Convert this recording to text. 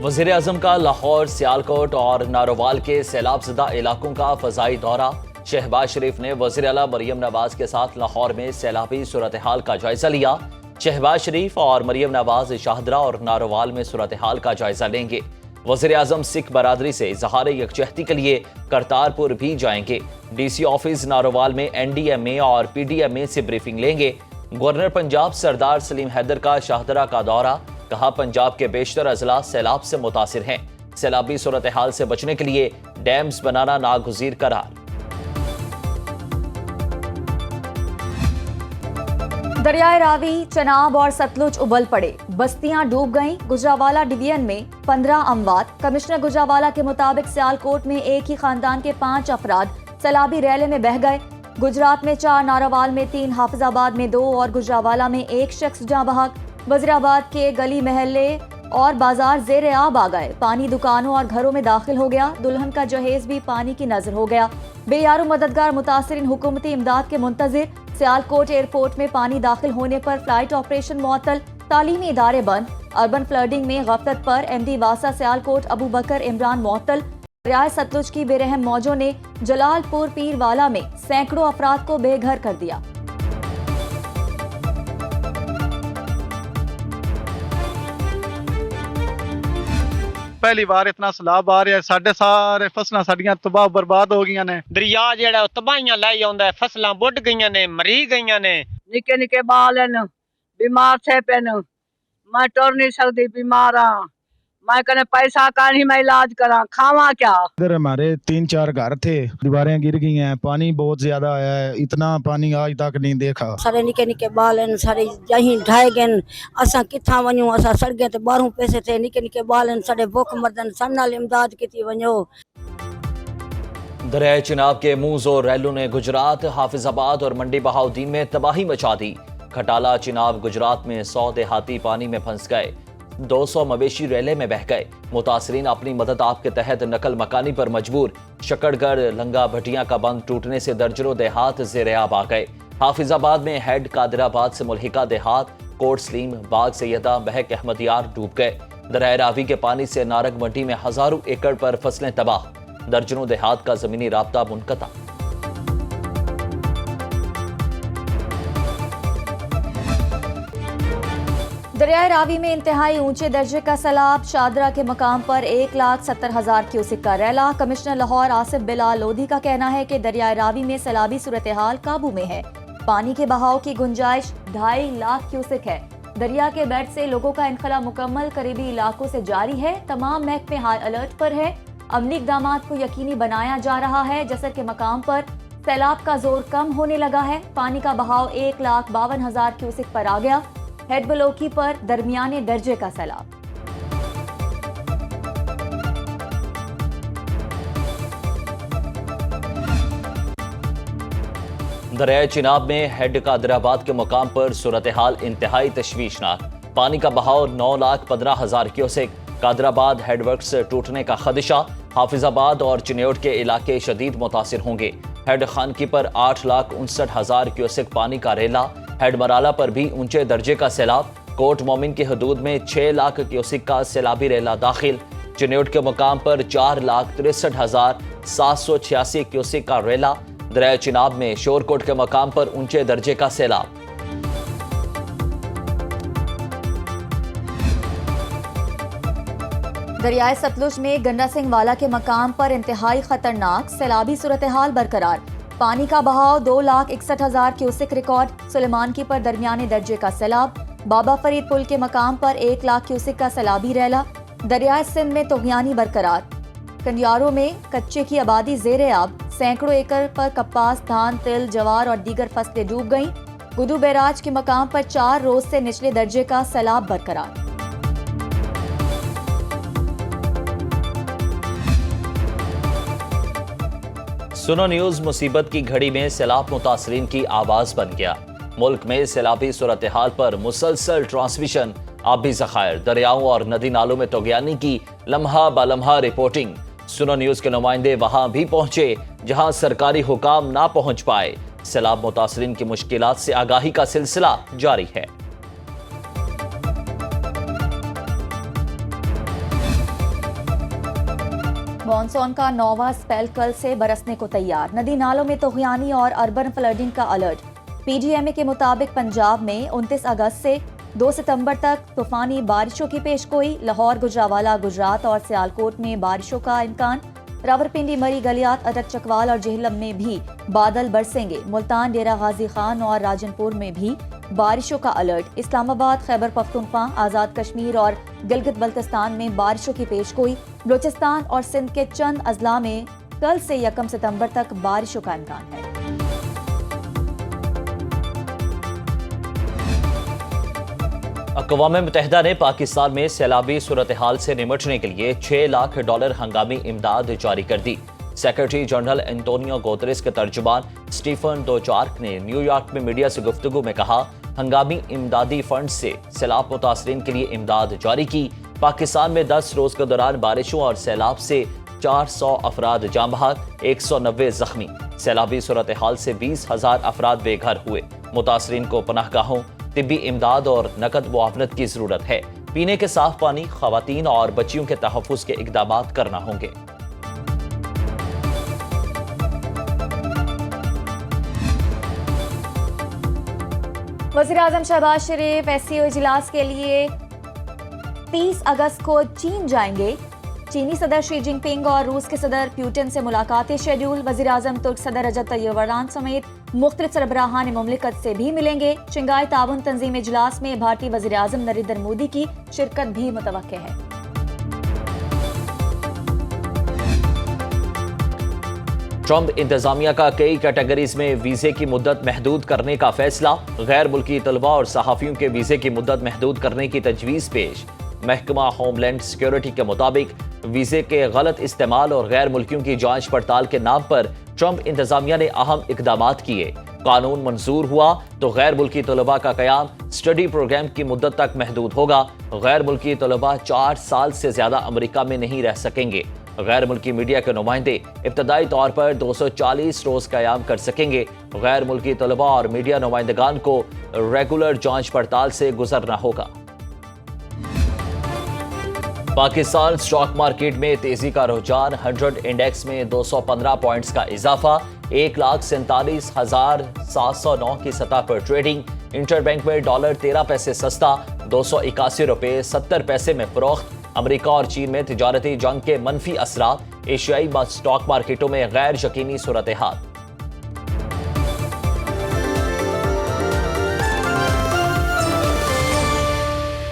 वज़ीर आज़म का लाहौर, सियालकोट और नारोवाल के सैलाब ज़दा इलाकों का फ़ज़ाई दौरा। शहबाज शरीफ ने वज़ीर आला मरियम नवाज के साथ लाहौर में सैलाबी सूरत हाल का जायजा लिया। शहबाज शरीफ और मरियम नवाज शाहदरा और नारोवाल में सूरत हाल का जायजा लेंगे। वज़ीर आज़म सिख बरादरी से इज़हार यकजहती के लिए करतारपुर भी जाएंगे। DC ऑफिस नारोवाल में NDMA और PDMA से ब्रीफिंग लेंगे। गवर्नर पंजाब सरदार सलीम हैदर का शाहदरा का दौरा। कहा, पंजाब के बेशतर अजला सैलाब से मुतासिर हैं। सैलाबी सूरत हाल से बचने के लिए डैम्स बनाना नागुज़ीर करार। दरियाए रावी, चनाब और सतलुज उबल पड़े, बस्तियां डूब गईं। गुजरावाला डिवीजन में 15 अमवात। कमिश्नर गुजरावाला के मुताबिक सियालकोट में एक ही खानदान के 5 अफराद सैलाबी रैले में बह गए। गुजरात में 4, नारोवाल में 3, हाफिजाबाद में 2 और गुजरावाला में 1 शख्स जाँ बहक। वज़ीराबाद के गली महल्ले और बाजार ज़ेरे आब आ गए। पानी दुकानों और घरों में दाखिल हो गया। दुल्हन का जहेज भी पानी की नजर हो गया। बेयारो मददगार मुतासरीन हुकूमती इमदाद के मुंतजिर। सियालकोट एयरपोर्ट में पानी दाखिल होने पर फ्लाइट ऑपरेशन मुअत्तल। तालीमी इदारे बंद। अर्बन फ्लडिंग में गफलत पर MD वासा सियालकोट अबू बकर इमरान मुअत्तल। दरियाए सतलुज की बेरहम मौजों ने जलालपुर पीरवाला में सैकड़ों अफराद को बेघर कर दिया। पहली बार इतना सैलाब आ रहा है, साढ़े सारे फसलां साडियां तबाह बर्बाद हो गई ने। दरिया जेड़ा तबाहियां लाई आंदा है, फसलां बुढ़ गईयां ने, मरी गईयां ने। निके निके बाल हैं, बीमार थे पेन, मैं टुर नहीं सकती, बीमार हाँ। मैं कहने पैसा का नहीं, मैं इलाज करा, खावा क्या। इधर हमारे 3-4 घर थे, दीवारें गिर गई हैं, पानी बहुत ज्यादा आया है। इतना पानी आज तक नहीं देखा। सारे निके निके बाल हैं, सारे यहीं ढाए गए। असा किथा वञूं, असा सड़गे ते बाहरों पैसे थे। निके निके बाल हैं, सारे भुख मरदन, सन नाल इमदाद की वञो। दरियाए चिनाब के मुंह जोर रैलों ने गुजरात, हाफिजाबाद और मंडी बहाउद्दीन में तबाही मचा दी। खटाला चिनाब गुजरात में 100 देहाती पानी में फंस गए। 200 मवेशी रेले में बह गए। मुतासरीन अपनी मदद आप के तहत नकल मकानी पर मजबूर। शकड़गढ़ लंगा भटिया का बंद टूटने से दर्जनों देहात ज़ेरे आब आ गए। हाफिजाबाद में हेड कादिराबाद से मुल्हिका देहात कोट सलीम, बाग सैयदा, बहक अहमदियार डूब गए। दरियाए रावी के पानी से नारग मंडी में हजारों एकड़ पर फसलें तबाह। दर्जनों देहात का जमीनी राब्ता मुनक़ता। दरियाए रावी में इंतहाई ऊंचे दर्जे का सैलाब। शाहदरा के मकाम पर 1,70,000 क्यूसिक का रैला। कमिश्नर लाहौर आसिफ बिलाल लोधी का कहना है कि दरियाए रावी में सैलाबी सूरत हाल काबू में है। पानी के बहाव की गुंजाइश 2.5 लाख क्यूसिक है। दरिया के बेड से लोगों का इनखला मुकम्मल करीबी इलाकों से जारी है। तमाम महकमे हाई अलर्ट पर है। अमली इक़दामात को यकीनी बनाया जा रहा है। जसर के मकाम पर सैलाब का जोर कम होने लगा है। पानी का बहाव 1,52,000 क्यूसिक पर आ गया। हेड बलोकी पर दरमियाने दर्जे का सैलाब। दरियाए चिनाब में हेड कादिराबाद के मुकाम पर सूरत हाल इंतहाई तशवीशनाक। पानी का बहाव 9,15,000 क्यूसेक। कादिराबाद हेडवर्क्स टूटने का खदशा। हाफिजाबाद और चिन्योट के इलाके शदीद मुतासिर होंगे। हेड खानकी पर 8,59,000 क्यूसेक पानी का रेला। हेड मराला पर भी ऊंचे दर्जे का सैलाब। कोट मोमिन की हदूद में 6 लाख क्यूसेक का सैलाबी रेला दाखिल। चिन्योट के मुकाम पर 4,63,786 क्यूसेक का रेला। दरिया चिनाब में शोरकोट के मकाम पर ऊंचे दर्जे का सैलाब। दरियाए सतलुज में गंडा सिंह वाला के मकाम पर इंतहाई खतरनाक सैलाबी सूरत हाल बरकरार। पानी का बहाव 2,61,000 क्यूसेक रिकॉर्ड। सुलेमानकी पर दरमियाने दर्जे का सैलाब। बाबा फरीद पुल के मकाम पर 1 लाख क्यूसेक का सैलाबी रैला। दरियाए सिंध में तोगयानी बरकरार। कंडियारों में कच्चे की आबादी ज़ेरे आब। सैकड़ों एकड़ पर कपास, धान, तिल, जवार और दीगर फसलें डूब गईं। गुदू बैराज के मकाम पर 4 रोज से निचले दर्जे का सैलाब बरकरार। सुनो न्यूज मुसीबत की घड़ी में सैलाब मुतासरीन की आवाज बन गया। मुल्क में सैलाबी सूरत हाल पर मुसलसल ट्रांसमिशन। आबी ज़खायर, दरियाओं और नदी नालों में तोगयानी की लम्हा बालम्हा रिपोर्टिंग। सुनो न्यूज के नुमाइंदे वहां भी पहुंचे जहां सरकारी हुकाम ना पहुंच पाए। सैलाब मुतासरीन की मुश्किलात से आगाही का सिलसिला जारी है। मॉनसून का 9वां स्पेल कल से बरसने को तैयार। नदी नालों में तूफ़ानी और अर्बन फ्लडिंग का अलर्ट। पीजीएमए के मुताबिक पंजाब में 29 अगस्त से 2 सितंबर तक तूफानी बारिशों की पेशगोई। लाहौर, गुजरावाला, गुजरात और सियालकोट में बारिशों का इम्कान। रावलपिंडी, मरी, गलियात, अटक, चकवाल और जेहलम में भी बादल बरसेंगे। मुल्तान, डेरा गाजी खान और राजनपुर में भी बारिशों का अलर्ट। इस्लामाबाद, खैबर पख्तूनख्वा, आज़ाद कश्मीर और गिलगित बल्तिस्तान में बारिशों की पेशगोई। बलूचिस्तान और सिंध के चंद अजला में कल से 1 सितंबर तक बारिशों का इम्कान है। अक़वाम मुत्तहिदा ने पाकिस्तान में सैलाबी सूरत हाल से निमटने के लिए $6 लाख हंगामी इमदाद जारी कर दी। सेक्रेटरी जनरल एंटोनियो गुतेरेस के तर्जुमान स्टीफन डुजार्क ने न्यूयॉर्क में मीडिया से गुफ्तगू में कहा, हंगामी इमदादी फंड से सैलाब मुतासरीन के लिए इमदाद जारी की। पाकिस्तान में 10 रोज के दौरान बारिशों और सैलाब से 400 अफराद जाँ बहक, 190 जख्मी। सैलाबी सूरत हाल से 20,000 अफराद बेघर हुए। मुतासरीन को पनाहगाहों, तिब्बी इमदाद और नकद मुआवनत की जरूरत है। पीने के साफ पानी, खवातीन और बच्चियों के तहफ़्फ़ुज़ के इक़दामात करना होंगे। वज़ीर-ए-आज़म शहबाज शरीफ एससीओ इजलास के लिए 30 अगस्त को चीन जाएंगे। चीनी सदर शी जिनपिंग और रूस के सदर पुतिन से मुलाकातें शेड्यूल। वज़ीर-ए-आज़म तुर्क सदर रजब तय्यब एर्दोगान समेत मुख्तलिफ सरबराहान मुमलिकत से भी मिलेंगे। शंघाई ताउन तंजीम इजलास में भारतीय वज़ीर-ए-आज़म नरेंद्र मोदी की शिरकत भी मुतवक्के है। ट्रंप इंतजामिया का कई कैटेगरीज में वीजे की मुद्दत महदूद करने का फैसला। गैर मुल्की तलबा और सहाफ़ियों के वीजे की मुद्दत महदूद करने की तजवीज़ पेश। महकमा होमलैंड सिक्योरिटी के मुताबिक वीजे के गलत इस्तेमाल और गैर मुल्कियों की जांच पड़ताल के नाम पर ट्रंप इंतजामिया ने अहम इकदामात किए। कानून मंजूर हुआ तो गैर मुल्की तलबा का कयाम स्टडी प्रोग्राम की मुद्दत तक महदूद होगा। गैर मुल्की तलबा 4 साल से ज्यादा अमेरिका में नहीं रह सकेंगे। गैर मुल्की मीडिया के नुमाइंदे इब्तदाई तौर पर 240 रोज कयाम कर सकेंगे। गैर मुल्की तलबा और मीडिया नुमाइंदगान को रेगुलर जांच पड़ताल से गुजरना होगा। पाकिस्तान स्टॉक मार्केट में तेजी का रुझान। 100 इंडेक्स में 215 पॉइंट्स का इजाफा। 1,47,709 की सतह पर ट्रेडिंग। इंटरबैंक में डॉलर 13 पैसे सस्ता, 281 रुपए 70 पैसे में फरोख्त। अमेरिका और चीन में तिजारती जंग के मनफी असरात। एशियाई स्टॉक मार्केटों में गैर यकीनी सूरत हाल।